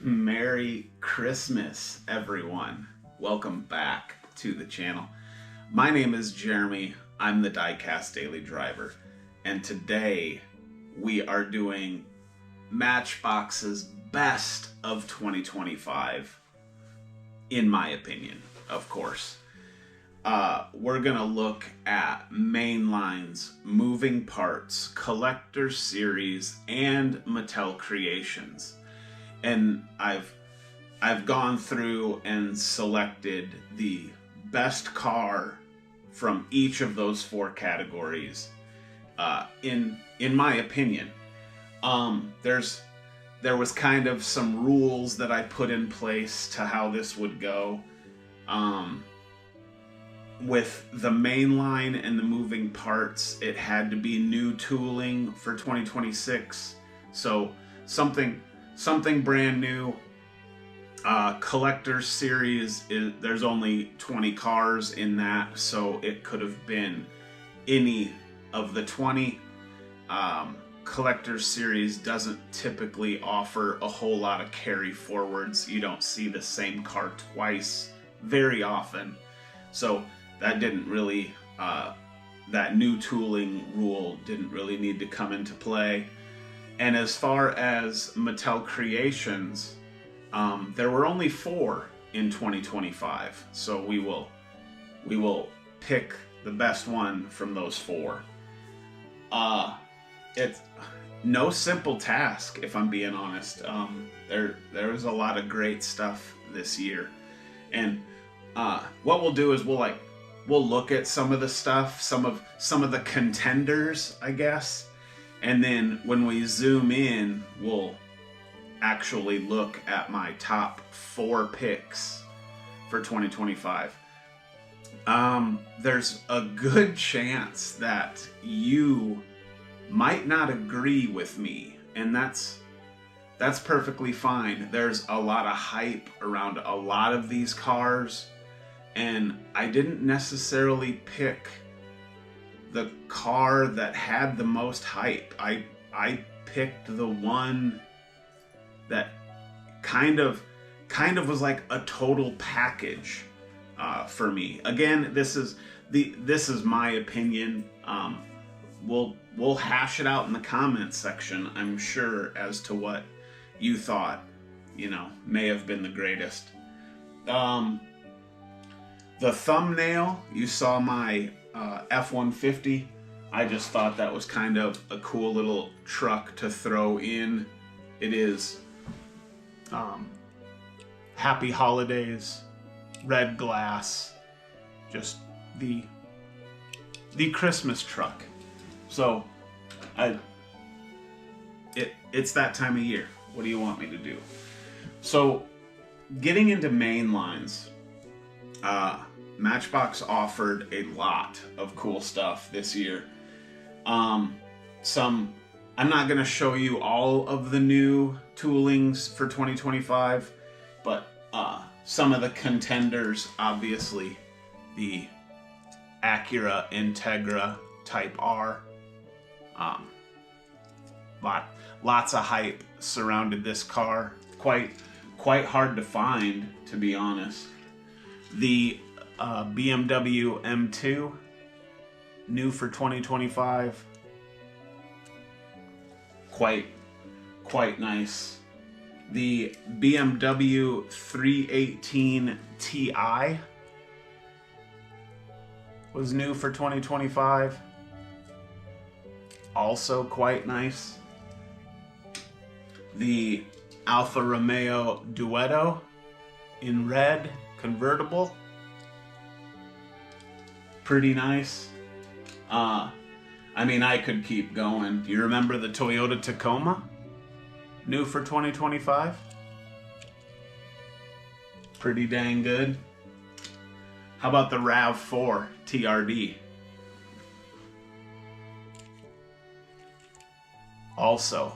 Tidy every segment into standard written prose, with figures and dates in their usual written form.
Merry Christmas, everyone. Welcome back to the channel. My name is Jeremy. I'm the Diecast Daily Driver. And today we are doing Matchbox's best of 2025, in my opinion, of course. We're going to look at mainlines, moving parts, collector series, and Mattel Creations. And I've gone through and selected the best car from each of those four categories. In my opinion, there was kind of some rules that I put in place to how this would go. With the mainline and the moving parts, it had to be new tooling for 2026. So something brand new. Collector series, there's only 20 cars in that, so it could have been any of the 20. Collector series doesn't typically offer a whole lot of carry forwards. You don't see the same car twice very often. So that didn't really, that new tooling rule didn't really need to come into play. And as far as Mattel Creations, there were only 4 in 2025, so we will pick the best one from those 4. It's no simple task, if I'm being honest. There was a lot of great stuff this year, and what we'll do is we'll look at some of the stuff, some of the contenders, I guess. And then when we zoom in, we'll actually look at my top 4 picks for 2025. There's a good chance that you might not agree with me, and that's perfectly fine. There's a lot of hype around a lot of these cars, and I didn't necessarily pick the car that had the most hype. I picked the one that kind of was like a total package for me. Again, this is my opinion. We'll hash it out in the comments section, I'm sure, as to what you thought, may have been the greatest. The thumbnail, you saw my F-150. I just thought that was kind of a cool little truck to throw in. It is Happy Holidays, red glass, just the Christmas truck. So it's that time of year. What do you want me to do? So getting into main lines, Matchbox offered a lot of cool stuff this year. I'm not going to show you all of the new toolings for 2025, but some of the contenders, obviously, the Acura Integra Type R. Lots of hype surrounded this car. Quite hard to find, to be honest. The BMW M2, new for 2025. Quite nice. The BMW 318 Ti was new for 2025. Also quite nice. The Alfa Romeo Duetto in red convertible. Pretty nice. I could keep going. Do you remember the Toyota Tacoma? New for 2025. Pretty dang good. How about the RAV4 TRD? Also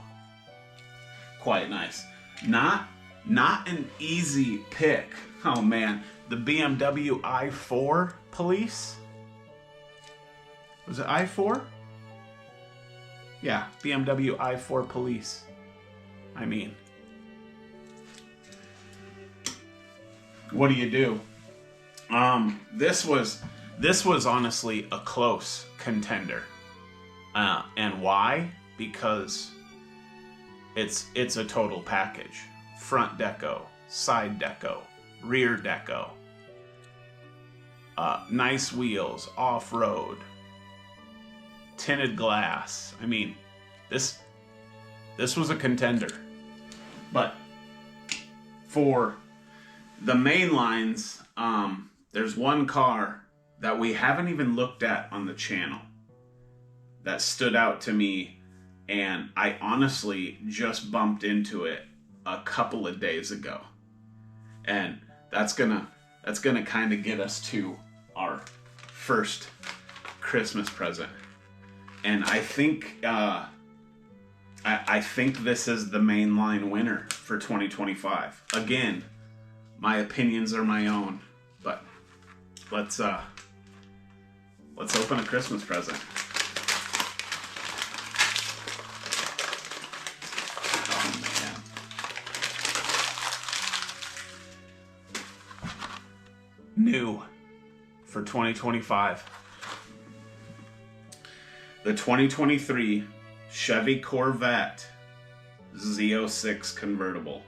quite nice. Not an easy pick. Oh man, the BMW i4 Police? Was it i4? Yeah, BMW i4 Police. what do you do? This was honestly a close contender. And why? Because it's a total package. Front deco, side deco, rear deco, nice wheels, off-road, tinted glass. I mean, this was a contender. But for the main lines, there's one car that we haven't even looked at on the channel that stood out to me, and I honestly just bumped into it a couple of days ago. And that's gonna kind of get us to our first Christmas present. And I think I think this is the mainline winner for 2025. Again, my opinions are my own, but let's open a Christmas present. Oh man. New for 2025. The 2023 Chevy Corvette Z06 convertible.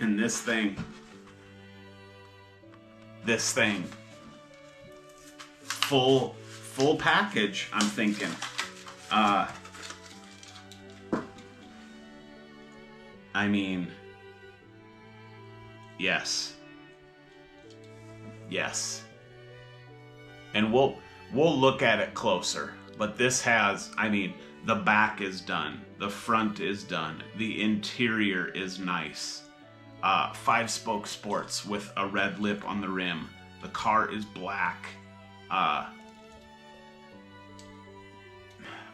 And this thing, full package, I'm thinking. I mean, yes. And we'll look at it closer, but this has, I mean, the back is done, the front is done, the interior is nice. 5-spoke sports with a red lip on the rim. The car is black.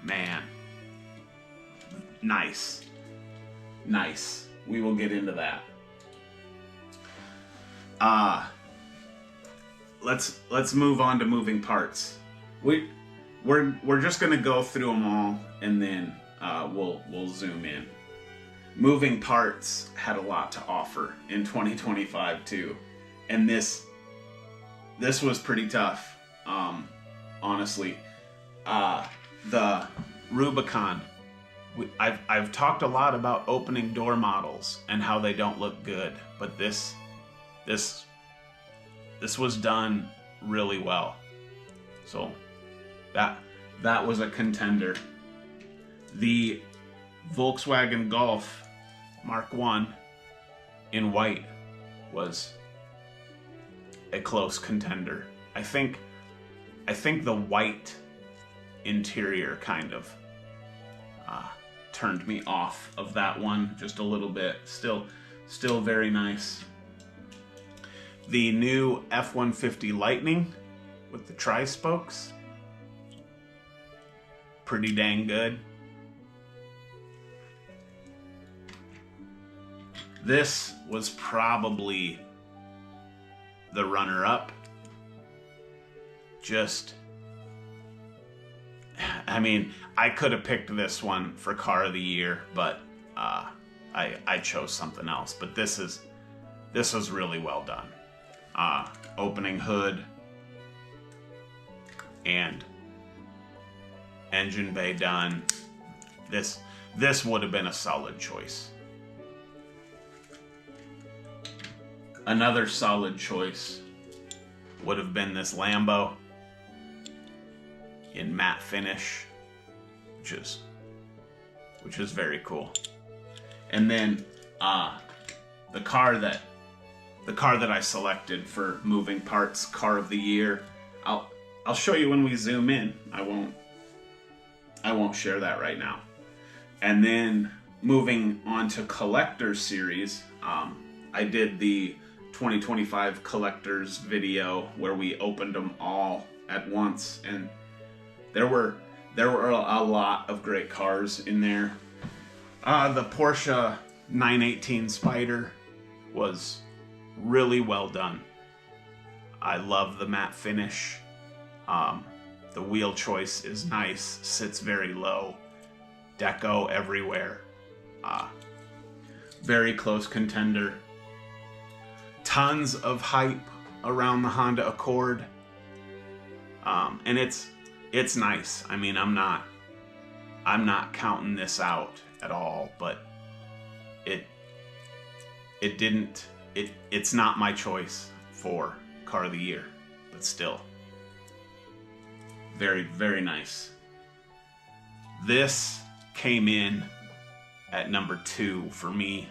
Man. Nice. We will get into that. Let's move on to moving parts. We're just gonna go through them all, and then we'll zoom in. Moving parts had a lot to offer in 2025 too, and this was pretty tough. Honestly, the Rubicon. I've talked a lot about opening door models and how they don't look good, but this was done really well. So that was a contender. The Volkswagen Golf Mark I in white was a close contender. I think the white interior kind of turned me off of that one just a little bit. Still very nice. The new F-150 Lightning with the tri-spokes, pretty dang good. This was probably the runner-up. I mean, I could have picked this one for Car of the Year, but I chose something else. But this was really well done. Opening hood and engine bay done. This would have been a solid choice. Another solid choice would have been this Lambo in matte finish, which is very cool. And then the car that I selected for moving parts Car of the Year, I'll show you when we zoom in. I won't share that right now. And then moving on to Collector's Series, I did the 2025 Collector's video where we opened them all at once, and there were a lot of great cars in there. The Porsche 918 Spyder was really well done. I love the matte finish. The wheel choice is nice, sits very low, deco everywhere. Very close contender. tons of hype around the Honda Accord. And it's nice. I mean, I'm not counting this out at all, but it's not my choice for car of the year, but still very, very nice. This came in at number 2 for me.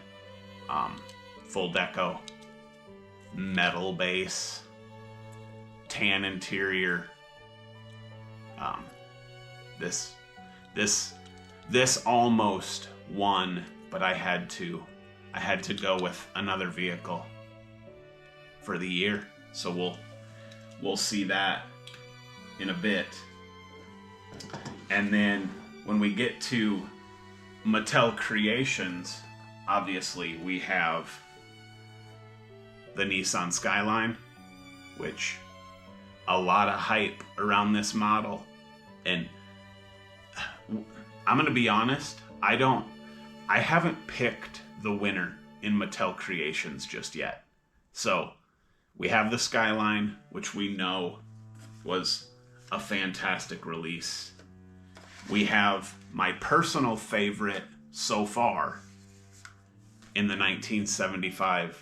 Full deco, metal base, tan interior. This almost won, but I had to go with another vehicle for the year. So we'll see that in a bit. And then when we get to Mattel Creations, obviously we have the Nissan Skyline, which a lot of hype around this model. And I'm gonna be honest, I haven't picked the winner in Mattel Creations just yet. So we have the Skyline, which we know was a fantastic release. We have my personal favorite so far in the 1975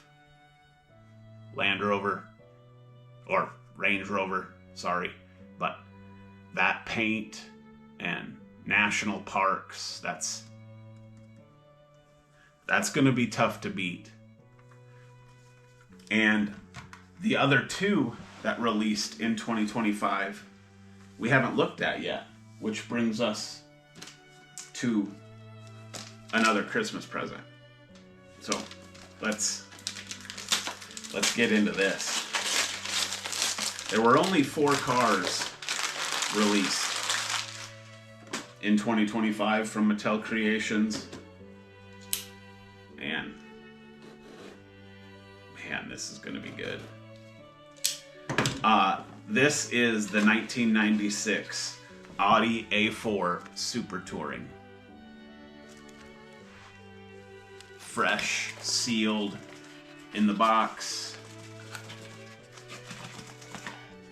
Land Rover, or Range Rover, sorry. But that paint and national parks, that's going to be tough to beat. And the other 2 that released in 2025, we haven't looked at yet, which brings us to another Christmas present. So let's get into this. There were only 4 cars released in 2025 from Mattel Creations. And man, this is going to be good. This is the 1996 Audi A4 Super Touring. Fresh, sealed in the box.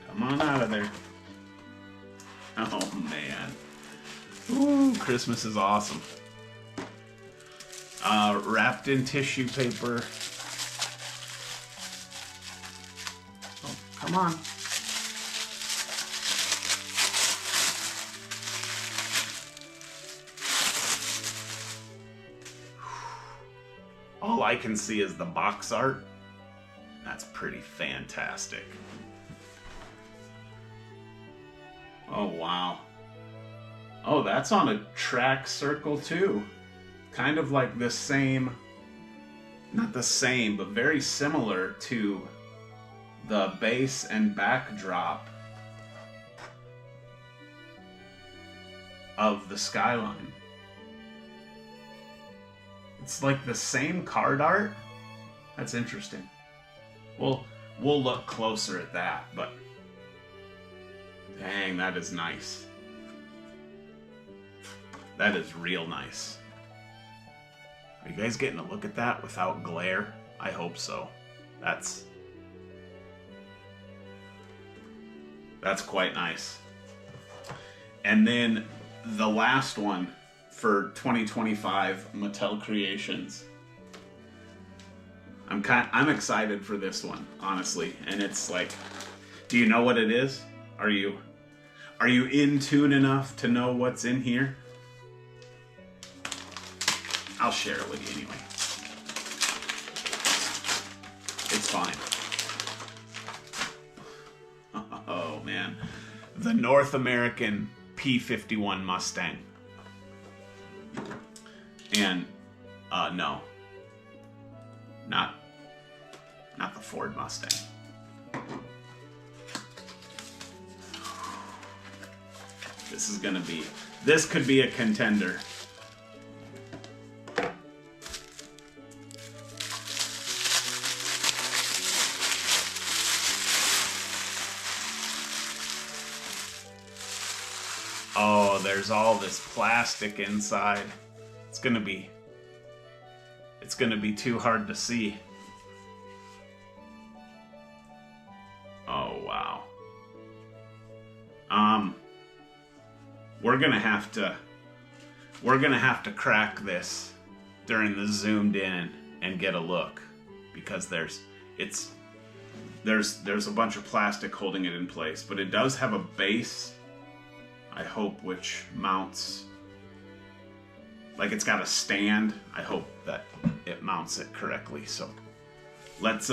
Come on out of there. Oh man. Ooh, Christmas is awesome. Wrapped in tissue paper. Oh, come on. All I can see is the box art. That's pretty fantastic. Oh, wow. Oh, that's on a track circle too. Kind of like the same, not the same, but very similar to the base and backdrop of the Skyline. It's like the same card art. That's interesting. We'll look closer at that, but dang, that is nice. That is real nice. Are you guys getting a look at that without glare? I hope so. That's quite nice. And then the last one for 2025 Mattel Creations. I'm excited for this one, honestly. And it's like, do you know what it is? Are you in tune enough to know what's in here? I'll share it with you anyway. It's fine. Oh man. The North American P-51 Mustang. And no. Not the Ford Mustang. This could be a contender. Oh, there's all this plastic inside. It's gonna be too hard to see. We're gonna have to crack this during the zoomed in and get a look, because there's a bunch of plastic holding it in place, but it does have a base, I hope, which mounts, like it's got a stand. I hope that it mounts it correctly. So let's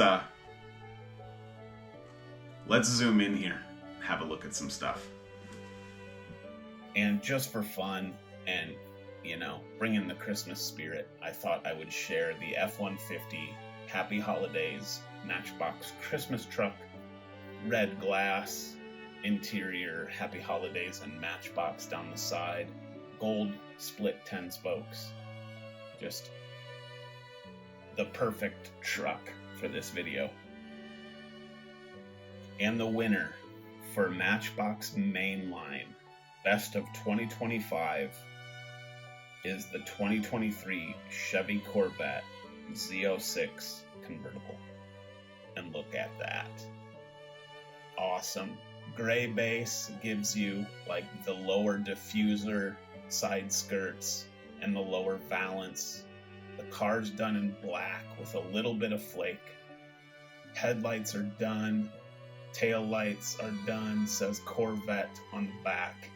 zoom in here, have a look at some stuff. And just for fun and, bring in the Christmas spirit, I thought I would share the F-150 Happy Holidays Matchbox Christmas truck, red glass interior, Happy Holidays and Matchbox down the side, gold split 10 spokes. Just the perfect truck for this video. And the winner for Matchbox Mainline Best of 2025 is the 2023 Chevy Corvette Z06 convertible. And look at that. Awesome. Gray base gives you like the lower diffuser, side skirts, and the lower valance. The car's done in black with a little bit of flake. Headlights are done. Tail lights are done. Says Corvette on the back.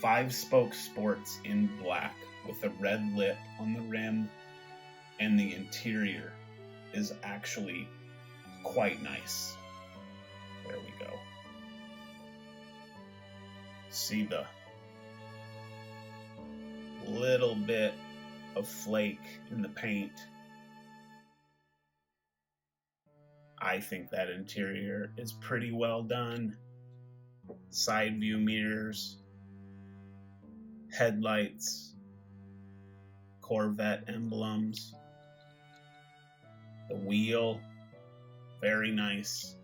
5-spoke sports in black with a red lip on the rim, and the interior is actually quite nice. There we go. See the little bit of flake in the paint. I think that interior is pretty well done. Side view mirrors, headlights, Corvette emblems, the wheel, very nice,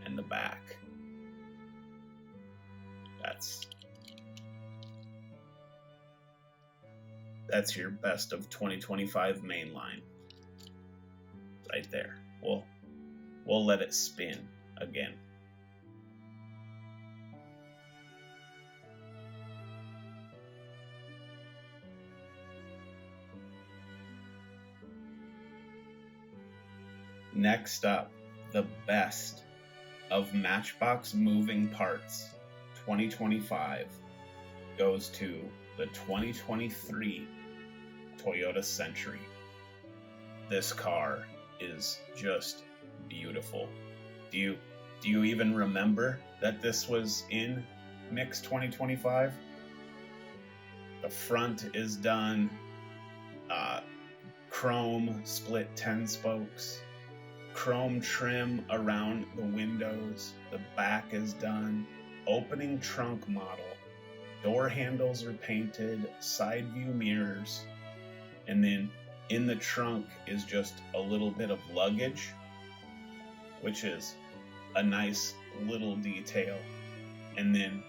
and the back. That's your best of 2025 mainline. Right there. We'll let it spin again. Next up, the best of Matchbox moving parts 2025 goes to the 2023 Toyota Century. This car is just beautiful. Do you even remember that this was in Mix 2025? The front is done, chrome split 10 spokes, chrome trim around the windows, the back is done, opening trunk model, door handles are painted, side view mirrors, and then in the trunk is just a little bit of luggage, which is a nice little detail. And then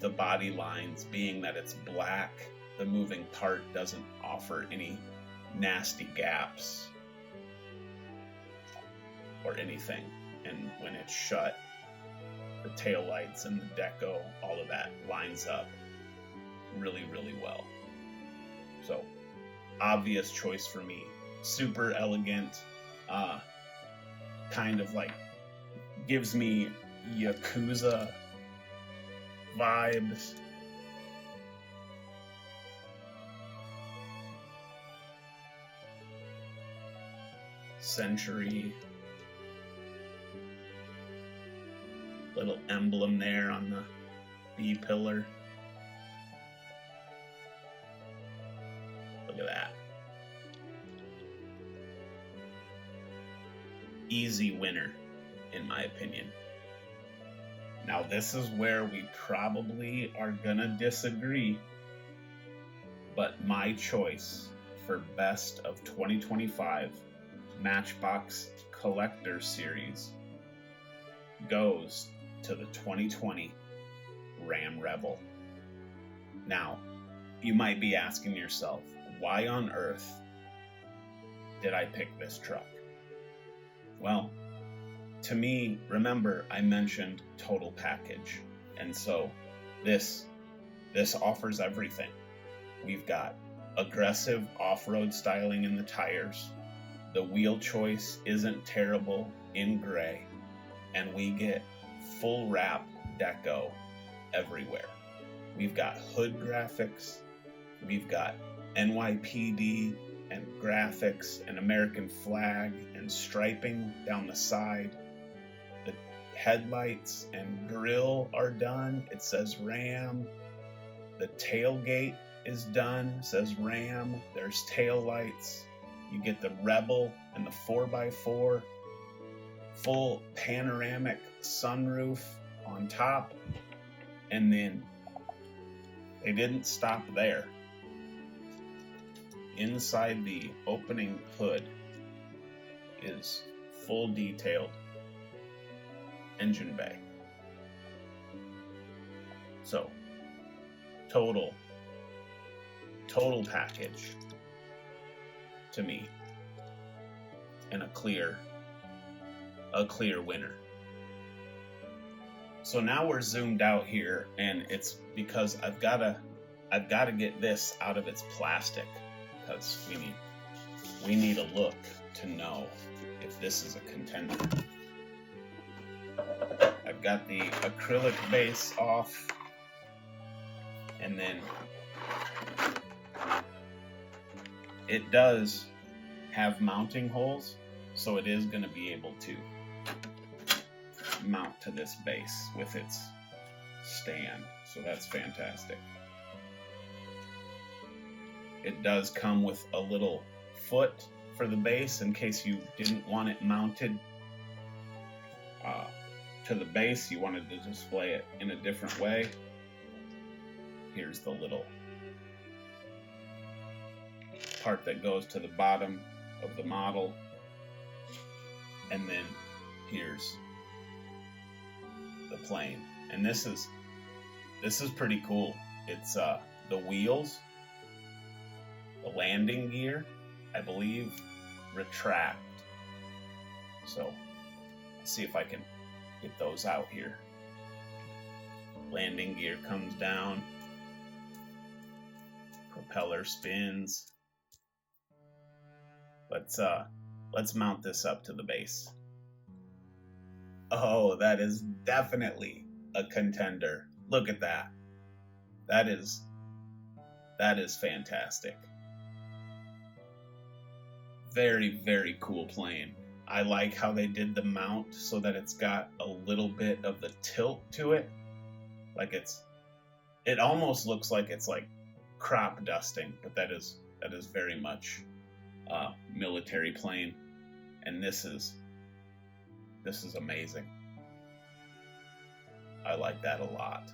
the body lines, being that it's black, the moving part doesn't offer any nasty gaps or anything. And when it's shut, the taillights and the deco, all of that lines up really, really well. So, obvious choice for me. Super elegant, kind of like gives me Yakuza vibes. Century. Little emblem there on the B pillar. Look at that. Easy winner, in my opinion. Now, this is where we probably are gonna disagree, but my choice for best of 2025 Matchbox Collector Series goes to the 2020 Ram Rebel. Now, you might be asking yourself, why on earth did I pick this truck? Well, to me, remember I mentioned total package. And so this offers everything. We've got aggressive off-road styling in the tires. The wheel choice isn't terrible in gray. And we get full wrap deco everywhere. We've got hood graphics. We've got NYPD and graphics and American flag and striping down the side. The headlights and grille are done. It says Ram. The tailgate is done. It says Ram. There's tail lights. You get the Rebel and the 4x4. Full panoramic sunroof on top. And then they didn't stop there. Inside the opening hood is full detailed engine bay. So, total package to me, and a clear winner. So now we're zoomed out here, and it's because I've got to get this out of its plastic, because we need a look to know if this is a contender. I've got the acrylic base off, and then it does have mounting holes, so it is going to be able to mount to this base with its stand, so that's fantastic. It does come with a little foot for the base in case you didn't want it mounted to the base, you wanted to display it in a different way. Here's the little part that goes to the bottom of the model, and then here's the plane. And this is pretty cool. It's the wheels, the landing gear, I believe, retract. So let's see if I can get those out here. Landing gear comes down, propeller spins. Let's mount this up to the base. Oh, that is definitely a contender. Look at that. That is fantastic. Very, very cool plane. I like how they did the mount so that it's got a little bit of the tilt to it. Like it almost looks like it's like crop dusting, but that is very much military plane. And this is amazing. I like that a lot.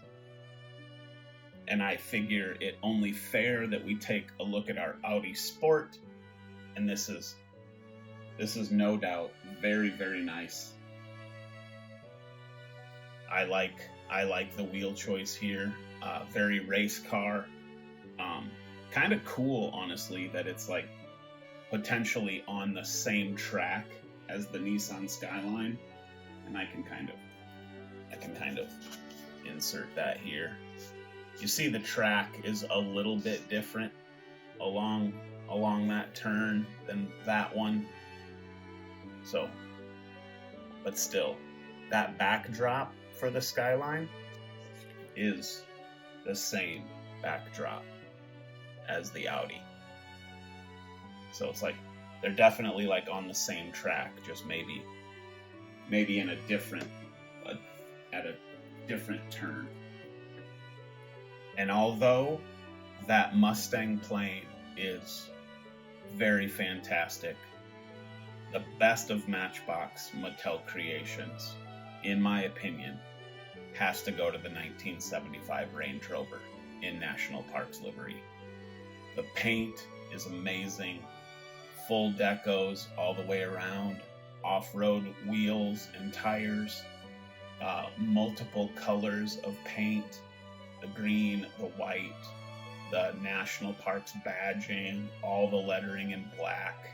And I figure it only fair that we take a look at our Audi Sport, and this is no doubt very, very nice. I like the wheel choice here. Very race car. Kind of cool, honestly, that it's like potentially on the same track as the Nissan Skyline, and I can kind of insert that here. You see the track is a little bit different along that turn than that one. So, but still, that backdrop for the Skyline is the same backdrop as the Audi. So it's like they're definitely like on the same track, just maybe in a different at a different turn. And although that Mustang plane is very fantastic, the best of Matchbox Mattel Creations, in my opinion, has to go to the 1975 Range Rover in National Parks livery. The paint is amazing, full decos all the way around, off-road wheels and tires, multiple colors of paint, the green, the white, the National Parks badging, all the lettering in black.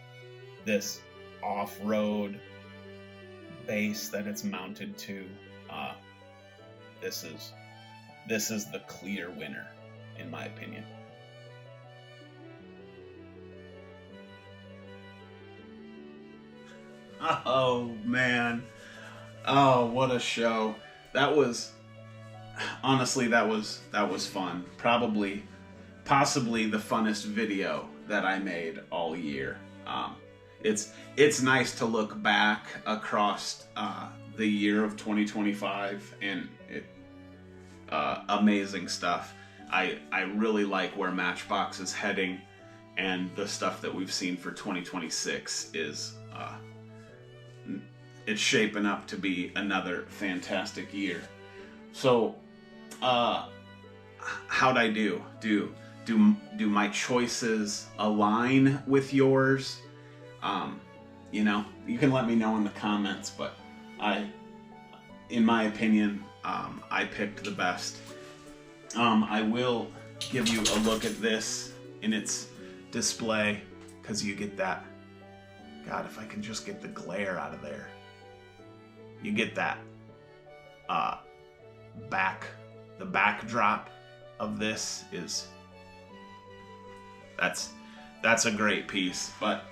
This off-road base that it's mounted to, this is the clear winner, in my opinion. Oh man. Oh, what a show. That was, honestly, that was fun. Possibly the funnest video that I made all year. It's nice to look back across the year of 2025, and amazing stuff. I really like where Matchbox is heading, and the stuff that we've seen for 2026 is it's shaping up to be another fantastic year. So, how'd I do? Do my choices align with yours? You know, you can let me know in the comments, but in my opinion, I picked the best. I will give you a look at this in its display, because you get that. God, if I can just get the glare out of there. You get that the backdrop of this is, that's a great piece. But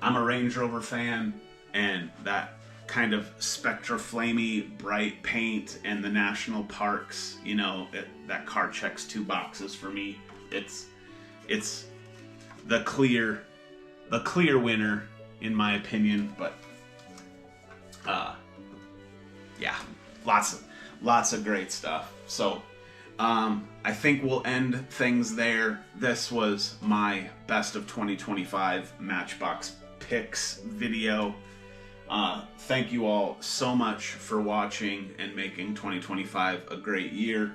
I'm a Range Rover fan, and that kind of spectra flamey bright paint and the national parks, you know, that car checks two boxes for me. It's the clear winner, in my opinion. But yeah, lots of great stuff. So I think we'll end things there. This was my best of 2025 Matchbox picks video. Thank you all so much for watching and making 2025 a great year.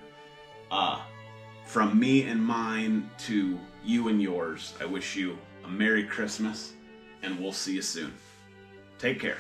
From me and mine to you and yours, I wish you a Merry Christmas, and we'll see you soon. Take care.